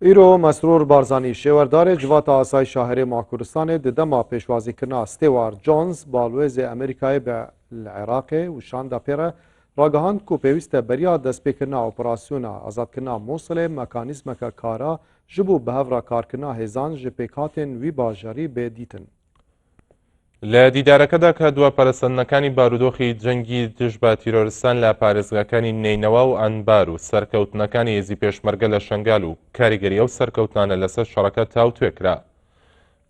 ایرو مسرور بارزانی شێوەردارێ جواتە ئاسای شاهرێ ماکوردستانê di dema pêşwazîkirina stêwar Jones balwêzê Amerîkayê bi li Iraqê û şanda pê re ragihand ku pêwîst e beriya destpêkirina operasyona azadkirina Mosulê mekanîzmeke kara ji bo bihevra karkirina hêzan ji pêkhatên wî bajarî bê dîtin. لە دیدارەکەدا کە دواپەرستنەکانی بارودۆخی جەنگی دژ بە تیرۆریستان لە پارێزگاکانی نینەوە و ئەنبار و سەرکەوتنەکانی هێزی پێشمەرگە لە شەنگال و کاریگەری ئەو سەرکەوتانە لەسەر شەڕەکە تاوتوێکرا.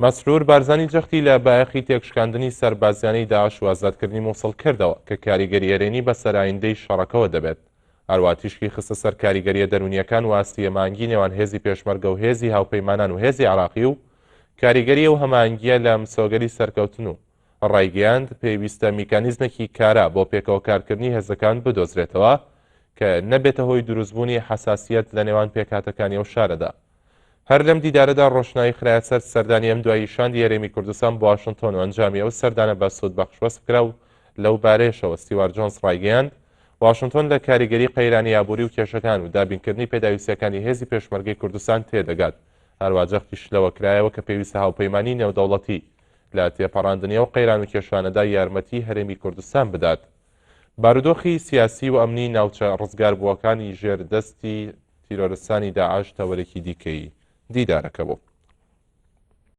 مەسرور بارزانی جەختی لە بایەخی تێکشکاندنی سەربازیانەی داعش و ئازادکردنی مووسڵ کردەوە کە کاریگەری ئێرێنی بەسەر ئایندەی شەڕەکەەوە دەبێت. هەروە تیشکی خستە سەر کاریگەریە دەرونیەکان و ئاستیە مانگی نێوان هێزی پێشمەرگە و هێزی هاوپەیمانان و هێزی عراقی و کاریگەری و هەماهەنگیە لە مسۆگەری سەرکەوتن و ڕایگەیاند پێویستە میکانیزمێکی کارا بۆ پێکەوە کارکردنی هێزەکان بدۆزرێتەوە کە نەبێتە هۆی دروستبوونی حساسیەت لە نێوان پێکهاتەکانی ئەو شارەدا. هەر لەم دیدارەدا ڕۆشنایی خراە سەر سەردانی ئەم دوایی شاندی یاریمی کوردستان بۆ واشنتۆن و ئەنجامی ئەو سەردانە بە سوود بەخشوەست کرا و لەو بارەیەشەوە ستیوار جۆنس ڕایگەیاند واشنتۆن لە کاریگەری قەیرانی یابووری و کێشەکان و دابینکردنی پێداویستیەکانی هێزی پێشمەرگەی کوردستان تێدەگات. هەروە جەختیش لەوە کرایەوە کە پێویستە هاوپەیمانی نێودەوڵەتی لە تێپەڕاندنی و قەیران و کێشانەدا یارمەتی هەرێمی کوردستان بدات. بارودۆخی سیاسی و ئەمنی ناوچە ڕزگاربووەکانی ژێردەستی تیرۆریستانی داعش تەوەرێکی دیکەی دیدارەکە بوو.